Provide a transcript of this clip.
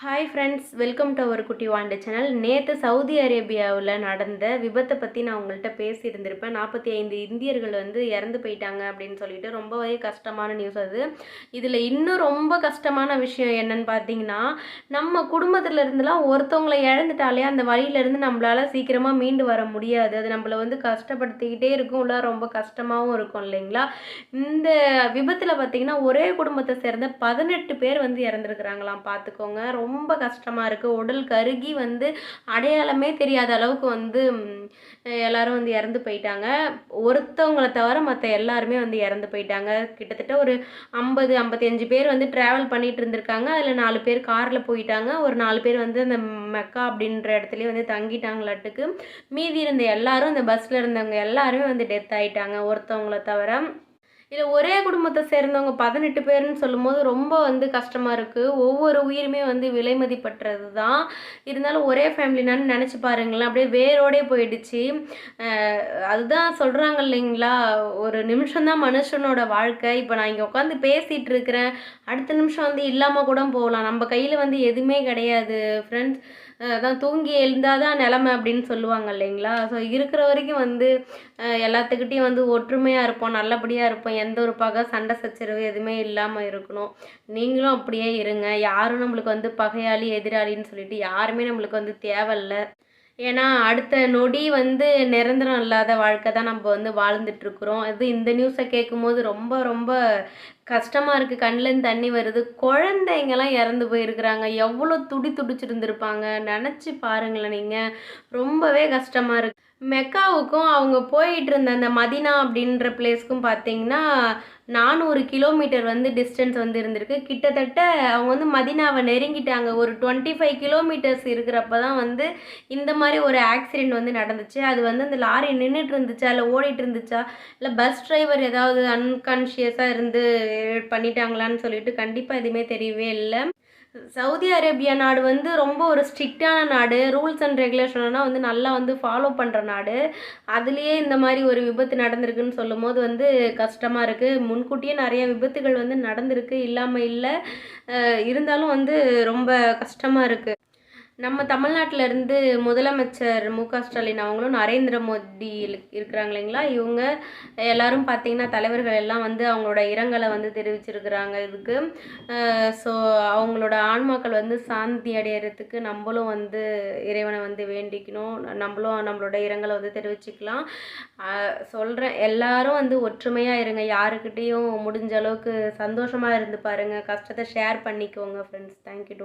Hi friends, welcome to our குட்டி வாண்ட channel. நேற்று சவுதி அரேபியாவில் நடந்த விபத்தை பற்றி நான் உங்கள்கிட்ட பேசியிருந்திருப்பேன். 45 இந்தியர்கள் இறந்து போயிட்டாங்க அப்படின்னு சொல்லிட்டு ரொம்பவே கஷ்டமான நியூஸ் அது. இதில் இன்னும் ரொம்ப கஷ்டமான விஷயம் என்னன்னு பார்த்தீங்கன்னா, நம்ம குடும்பத்தில் இருந்துலாம் ஒருத்தவங்களை இழந்துட்டாலே அந்த வழியிலேருந்து நம்மளால் சீக்கிரமாக மீண்டு வர முடியாது. அது நம்மளை கஷ்டப்படுத்திக்கிட்டே இருக்கும், இல்லை ரொம்ப கஷ்டமாகவும் இருக்கும் இல்லைங்களா? இந்த விபத்தில் பார்த்தீங்கன்னா ஒரே குடும்பத்தை சேர்ந்த 18 பேர் இறந்துருக்குறாங்களாம். பார்த்துக்கோங்க. ரொம்ப கஷ்டமாக இருக்குது. உடல் கருகி அடையாளமே தெரியாத அளவுக்கு எல்லாரும் இறந்து போயிட்டாங்க. ஒருத்தவங்கள தவிர மற்ற எல்லாருமே இறந்து போயிட்டாங்க. கிட்டத்தட்ட ஒரு 50 55 பேர் ட்ராவல் பண்ணிட்டு இருந்திருக்காங்க. அதில் 4 பேர் காரில் போயிட்டாங்க. ஒரு 4 பேர் அந்த மெக்கா அப்படின்ற இடத்துலயே தங்கிட்டாங்களாட்டுக்கு. மீதி இருந்த எல்லாரும் இந்த பஸ்ஸில் இருந்தவங்க எல்லாருமே டெத் ஆகிட்டாங்க, ஒருத்தவங்கள தவிர. இதில் ஒரே குடும்பத்தை சேர்ந்தவங்க 18 பேர்னு சொல்லும்போது ரொம்ப கஷ்டமாக இருக்குது. ஒவ்வொரு உயிருமே விலை மதிப்பற்றது தான். இருந்தாலும் ஒரே ஃபேமிலினான்னு நினச்சி பாருங்களேன், அப்படியே வேரோடே போயிடுச்சு. அதுதான் சொல்கிறாங்க இல்லைங்களா, ஒரு நிமிஷம் தான் மனுஷனோட வாழ்க்கை. இப்போ நான் இங்கே உட்காந்து பேசிகிட்டு இருக்கிறேன், அடுத்த நிமிஷம் இல்லாமல் கூட போகலாம். நம்ம கையில் எதுவுமே கிடையாது ஃப்ரெண்ட்ஸ். அதான் தூங்கி எழுந்தால் தான் நிலமை அப்படின்னு சொல்லுவாங்க இல்லைங்களா. ஸோ இருக்கிற வரைக்கும் எல்லாத்துக்கிட்டையும் ஒற்றுமையாக இருப்போம், நல்லபடியாக இருப்போம். எந்த ஒரு பகை, சண்டை சச்சரவு எதுவுமே இல்லாமல் இருக்கணும். நீங்களும் அப்படியே இருங்க. யாரும் நம்மளுக்கு பகையாளி, எதிராளின்னு சொல்லிட்டு யாருமே நம்மளுக்கு தேவையில்லை. ஏன்னா அடுத்த நொடி நிரந்தரம் இல்லாத வாழ்க்கை தான் நம்ம வாழ்ந்துட்டுருக்குறோம். இது இந்த நியூஸை கேட்கும்போது ரொம்ப ரொம்ப கஷ்டமாக இருக்குது. கண்ணிலேருந்து தண்ணி வருது. குழந்தைங்கலாம் இறந்து போயிருக்கிறாங்க. எவ்வளோ துடிச்சிருந்துருப்பாங்க, நினச்சி பாருங்களேன் நீங்கள். ரொம்பவே கஷ்டமாக இருக்குது. மெக்காவுக்கும் அவங்க போயிட்டு இருந்த அந்த மதினா அப்படின்ற பிளேஸ்க்கும் பார்த்தீங்கன்னா 400 கிலோமீட்டர் டிஸ்டன்ஸ் இருந்திருக்கு. கிட்டத்தட்ட அவங்க மதினாவை நெருங்கிட்டாங்க. ஒரு 25 கிலோமீட்டர்ஸ் இருக்கிறப்ப தான் இந்த மாதிரி ஒரு ஆக்சிடெண்ட் நடந்துச்சு. அது அந்த லாரி நின்றுட்டு இருந்துச்சா, இல்லை ஓடிட்டு இருந்துச்சா, இல்லை பஸ் டிரைவர் ஏதாவது அன்கான்ஷியஸாக பண்ணிட்டாங்களான்னு சொல்லிட்டு கண்டிப்பாக எதுவுமே தெரியவே இல்லை. சவுதி அரேபியா நாடு ரொம்ப ஒரு ஸ்ட்ரிக்டான நாடு. ரூல்ஸ் அண்ட் ரெகுலேஷன்லாம் நல்லா ஃபாலோ பண்ணுற நாடு. அதுலேயே இந்த மாதிரி ஒரு விபத்து நடந்திருக்குன்னு சொல்லும்போது கஷ்டமாக இருக்குது. முன்கூட்டியே நிறைய விபத்துகள் நடந்திருக்கு, இல்லாமல் இல்லை. இருந்தாலும் ரொம்ப கஷ்டமாக இருக்குது. நம்ம தமிழ்நாட்டில் இருந்து முதலமைச்சர் மு.க.ஸ்டாலின் அவங்களும், நரேந்திர மோடி இருக்கிறாங்க இல்லைங்களா, இவங்க எல்லாரும் பார்த்தீங்கன்னா தலைவர்கள் எல்லாம் அவங்களோட இரங்கலை தெரிவிச்சிருக்கிறாங்க இதுக்கு. ஸோ அவங்களோட ஆன்மாக்கள் சாந்தி அடையிறதுக்கு நம்மளும் இறைவனை வேண்டிக்கணும். நம்மளும் நம்மளோட இரங்கலை தெரிவிச்சுக்கலாம். சொல்கிறேன், எல்லாரும் ஒற்றுமையாக இருங்க. யாருக்கிட்டேயும் முடிஞ்ச அளவுக்கு சந்தோஷமாக இருந்து பாருங்கள். கஷ்டத்தை ஷேர் பண்ணிக்கோங்க ஃப்ரெண்ட்ஸ். Thank you to